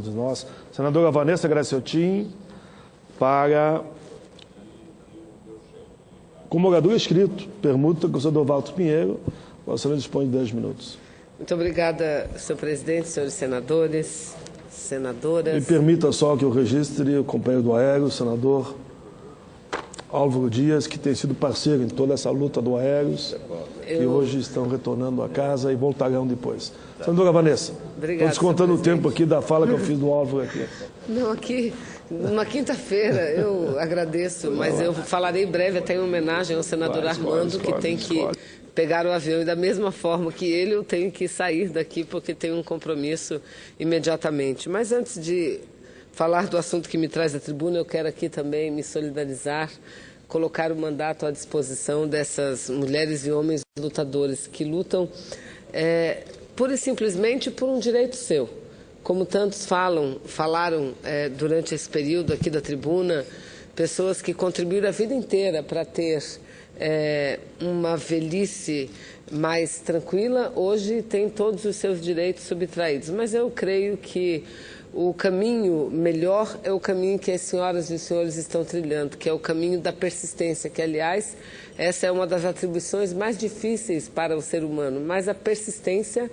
Nós, senadora Vanessa Graciotin, para convocadoria escrito, permuta com o senador Walter Pinheiro. O senhor dispõe de 10 minutos. Muito obrigada, senhor presidente, senhores senadores, senadoras. Me permita só que eu registre o companheiro do Aéreo, o senador Álvaro Dias, que tem sido parceiro em toda essa luta do Aéreos, que hoje estão retornando a casa e voltarão depois. Senadora Vanessa, estou descontando o tempo aqui da fala que eu fiz do Álvaro aqui. Não, aqui, na quinta-feira, eu agradeço, mas eu falarei breve até em homenagem ao senador Armando, que tem que pegar o avião, e da mesma forma que ele, eu tenho que sair daqui porque tenho um compromisso imediatamente. Mas antes de falar do assunto que me traz à tribuna, eu quero aqui também me solidarizar, colocar o mandato à disposição dessas mulheres e homens lutadores que lutam pura e simplesmente por um direito seu. Como tantos falaram durante esse período aqui da tribuna, pessoas que contribuíram a vida inteira para ter uma velhice mais tranquila, hoje têm todos os seus direitos subtraídos. Mas eu creio que o caminho melhor é o caminho que as senhoras e os senhores estão trilhando, que é o caminho da persistência, que, aliás, essa é uma das atribuições mais difíceis para o ser humano, mas a persistência,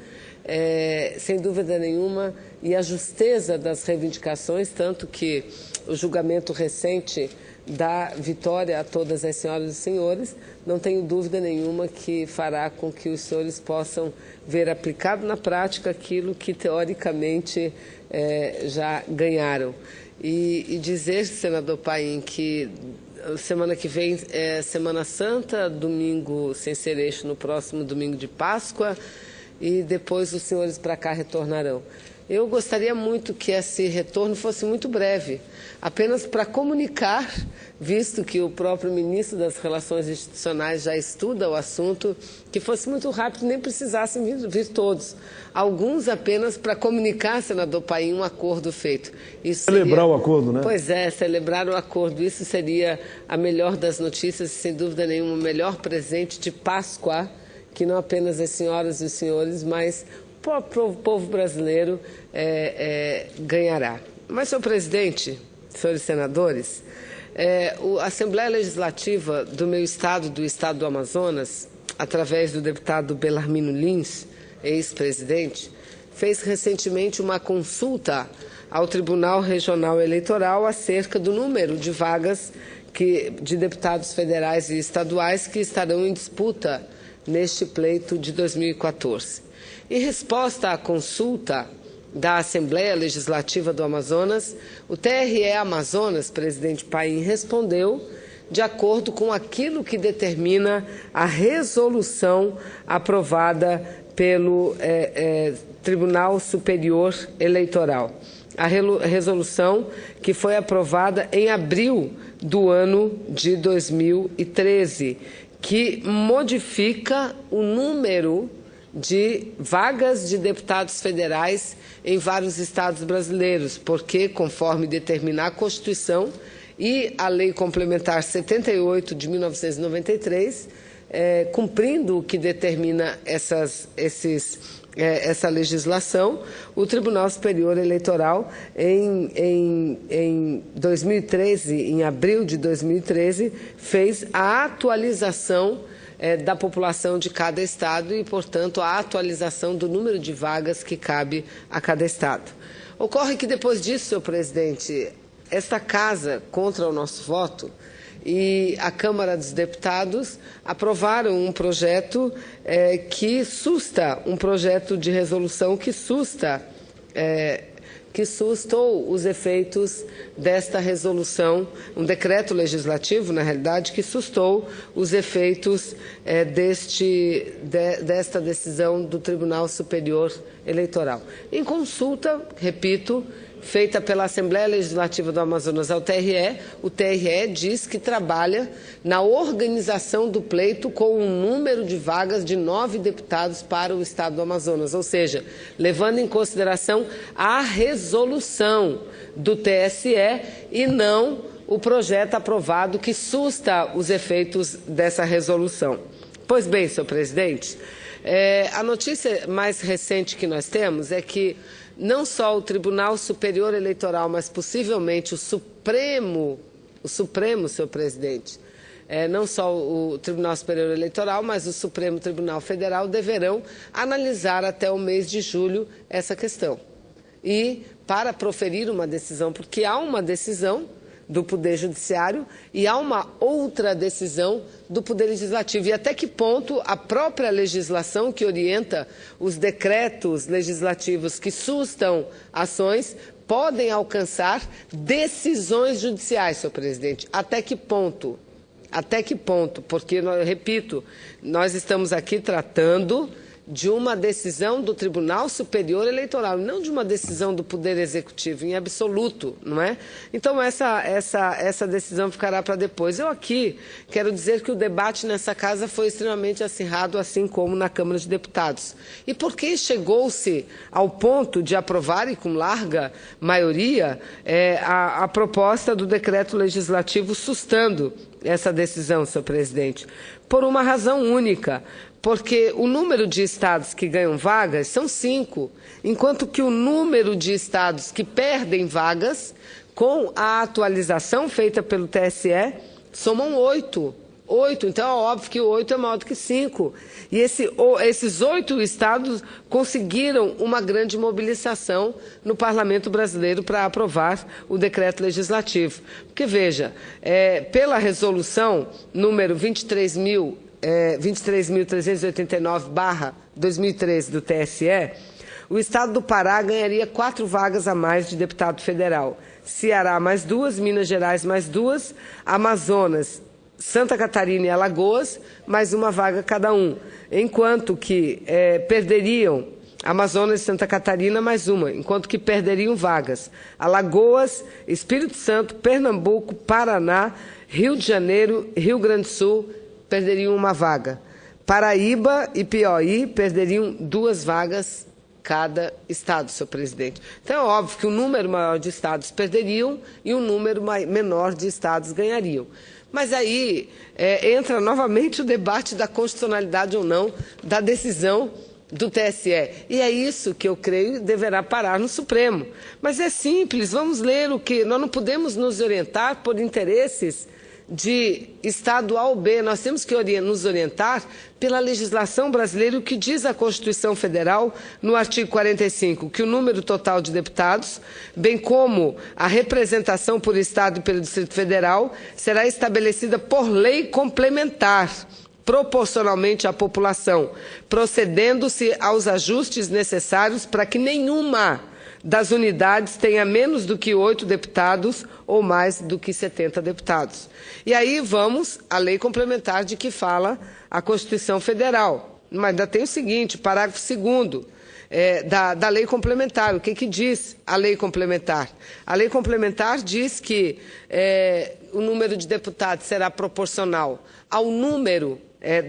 sem dúvida nenhuma, e a justeza das reivindicações, tanto que o julgamento recente dá vitória a todas as senhoras e senhores, não tenho dúvida nenhuma que fará com que os senhores possam ver aplicado na prática aquilo que, teoricamente, já ganharam. E dizer, senador Paim, que semana que vem é Semana Santa, domingo sem ser eixo no próximo domingo de Páscoa, e depois os senhores para cá retornarão. Eu gostaria muito que esse retorno fosse muito breve, apenas para comunicar, visto que o próprio ministro das Relações Institucionais já estuda o assunto, que fosse muito rápido, nem precisassem vir todos. Alguns apenas para comunicar, senador Paim, um acordo feito. Isso celebrar o acordo, né? Pois é, celebrar o acordo. Isso seria a melhor das notícias e, sem dúvida nenhuma, o melhor presente de Páscoa, que não apenas as senhoras e os senhores, mas o povo brasileiro ganhará. Mas, senhor presidente, senhores senadores, a Assembleia Legislativa do meu estado, do estado do Amazonas, através do deputado Belarmino Lins, ex-presidente, fez recentemente uma consulta ao Tribunal Regional Eleitoral acerca do número de vagas de deputados federais e estaduais que estarão em disputa neste pleito de 2014. Em resposta à consulta da Assembleia Legislativa do Amazonas, o TRE Amazonas, presidente Paim, respondeu de acordo com aquilo que determina a resolução aprovada pelo Tribunal Superior Eleitoral. A resolução que foi aprovada em abril do ano de 2013, que modifica o número de vagas de deputados federais em vários estados brasileiros, porque, conforme determina a Constituição e a Lei Complementar 78 de 1993, cumprindo o que determina essa legislação, o Tribunal Superior Eleitoral, em 2013, em abril de 2013, fez a atualização da população de cada estado e, portanto, a atualização do número de vagas que cabe a cada estado. Ocorre que, depois disso, senhor presidente, esta casa, contra o nosso voto, e a Câmara dos Deputados aprovaram um projeto um projeto de resolução que sustou os efeitos desta resolução, um decreto legislativo, na realidade, que sustou os efeitos desta decisão do Tribunal Superior Eleitoral. Em consulta, repito, feita pela Assembleia Legislativa do Amazonas ao TRE, o TRE diz que trabalha na organização do pleito com um número de vagas de 9 deputados para o estado do Amazonas, ou seja, levando em consideração a resolução do TSE e não o projeto aprovado que susta os efeitos dessa resolução. Pois bem, senhor presidente, a notícia mais recente que nós temos é que não só o Tribunal Superior Eleitoral, mas possivelmente o Supremo, senhor presidente, não só o Tribunal Superior Eleitoral, mas o Supremo Tribunal Federal deverão analisar até o mês de julho essa questão. E para proferir uma decisão, porque há uma decisão do Poder Judiciário e há uma outra decisão do Poder Legislativo. E até que ponto a própria legislação que orienta os decretos legislativos que sustam ações podem alcançar decisões judiciais, senhor presidente. Até que ponto? Até que ponto? Porque, eu repito, nós estamos aqui tratando de uma decisão do Tribunal Superior Eleitoral, não de uma decisão do Poder Executivo, em absoluto, não é? Então, essa decisão ficará para depois. Eu aqui quero dizer que o debate nessa casa foi extremamente acirrado, assim como na Câmara de Deputados. E por que chegou-se ao ponto de aprovar, e com larga maioria, a proposta do decreto legislativo sustando essa decisão, senhor presidente? Por uma razão única. Porque o número de estados que ganham vagas são 5, enquanto que o número de estados que perdem vagas, com a atualização feita pelo TSE, somam 8. 8, então é óbvio que 8 é maior do que 5. E esses 8 estados conseguiram uma grande mobilização no Parlamento brasileiro para aprovar o decreto legislativo. Porque, veja, pela resolução número 23.389/2013 do TSE, o estado do Pará ganharia 4 vagas a mais de deputado federal. Ceará mais 2, Minas Gerais mais 2, Amazonas, Santa Catarina e Alagoas mais 1 vaga cada um. Enquanto que perderiam Amazonas e Santa Catarina mais 1, enquanto que perderiam vagas Alagoas, Espírito Santo, Pernambuco, Paraná, Rio de Janeiro, Rio Grande do Sul, perderiam 1 vaga. Paraíba e Piauí perderiam 2 vagas cada estado, senhor presidente. Então, é óbvio que um número maior de estados perderiam e um número menor de estados ganhariam. Mas aí entra novamente o debate da constitucionalidade ou não da decisão do TSE. E é isso que eu creio deverá parar no Supremo. Mas é simples, vamos ler o que... Nós não podemos nos orientar por interesses de Estado A ou B, nós temos que nos orientar pela legislação brasileira, o que diz a Constituição Federal, no artigo 45, que o número total de deputados, bem como a representação por Estado e pelo Distrito Federal, será estabelecida por lei complementar, proporcionalmente à população, procedendo-se aos ajustes necessários para que nenhuma das unidades tenha menos do que 8 deputados ou mais do que 70 deputados. E aí vamos à lei complementar de que fala a Constituição Federal. Mas ainda tem o seguinte, parágrafo 2º da lei complementar. O que diz a lei complementar? A lei complementar diz que o número de deputados será proporcional ao número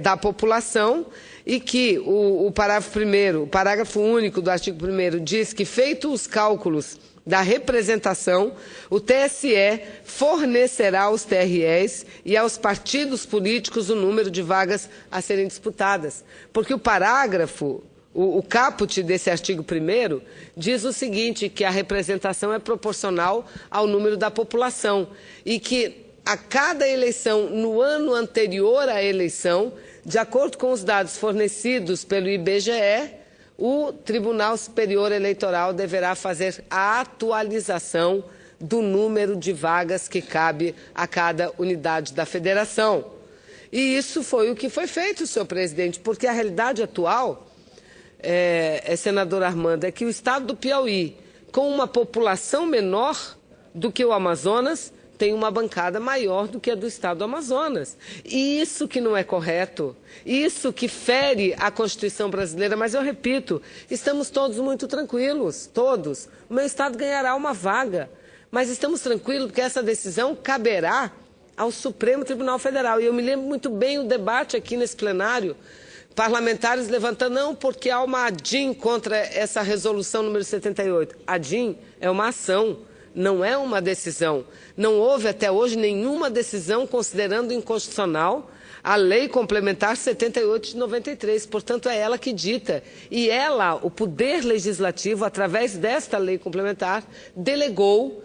da população e que o parágrafo único do artigo 1º diz que, feitos os cálculos da representação, o TSE fornecerá aos TREs e aos partidos políticos o número de vagas a serem disputadas. Porque o parágrafo, o caput desse artigo 1º diz o seguinte, que a representação é proporcional ao número da população e que a cada eleição, no ano anterior à eleição, de acordo com os dados fornecidos pelo IBGE, o Tribunal Superior Eleitoral deverá fazer a atualização do número de vagas que cabe a cada unidade da federação. E isso foi o que foi feito, senhor presidente, porque a realidade atual, senador Armando, é que o estado do Piauí, com uma população menor do que o Amazonas, tem uma bancada maior do que a do estado do Amazonas. E isso que não é correto, isso que fere a Constituição brasileira, mas eu repito, estamos todos muito tranquilos, todos. O meu estado ganhará 1 vaga, mas estamos tranquilos porque essa decisão caberá ao Supremo Tribunal Federal. E eu me lembro muito bem o debate aqui nesse plenário, parlamentares levantando, não, porque há uma ADIM contra essa resolução número 78. ADIM é uma ação, não é uma decisão. Não houve até hoje nenhuma decisão considerando inconstitucional a Lei Complementar 78 de 93. Portanto, é ela que dita. E ela, o Poder Legislativo, através desta Lei Complementar, delegou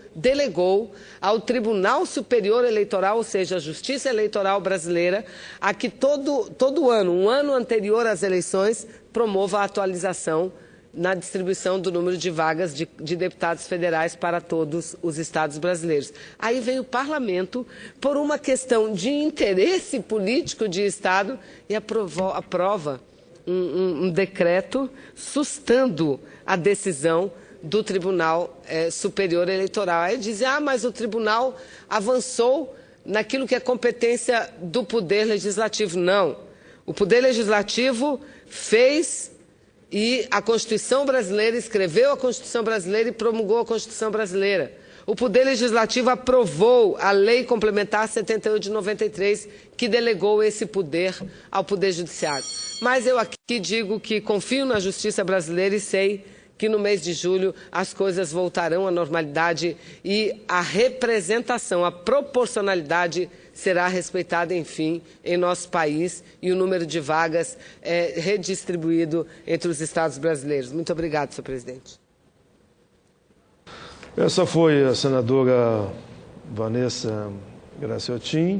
ao Tribunal Superior Eleitoral, ou seja, a Justiça Eleitoral Brasileira, a que todo ano, um ano anterior às eleições, promova a atualização na distribuição do número de vagas de deputados federais para todos os estados brasileiros. Aí vem o parlamento, por uma questão de interesse político de estado, e aprova um decreto sustando a decisão do Tribunal Superior Eleitoral. Aí dizem, mas o tribunal avançou naquilo que é competência do Poder Legislativo. Não. O Poder Legislativo fez, e a Constituição Brasileira, escreveu a Constituição Brasileira e promulgou a Constituição Brasileira. O Poder Legislativo aprovou a Lei Complementar 78 de 93, que delegou esse poder ao Poder Judiciário. Mas eu aqui digo que confio na Justiça Brasileira e sei que no mês de julho as coisas voltarão à normalidade e a representação, a proporcionalidade será respeitada, enfim, em nosso país e o número de vagas redistribuído entre os estados brasileiros. Muito obrigado, senhor presidente. Essa foi a senadora Vanessa Graciotin.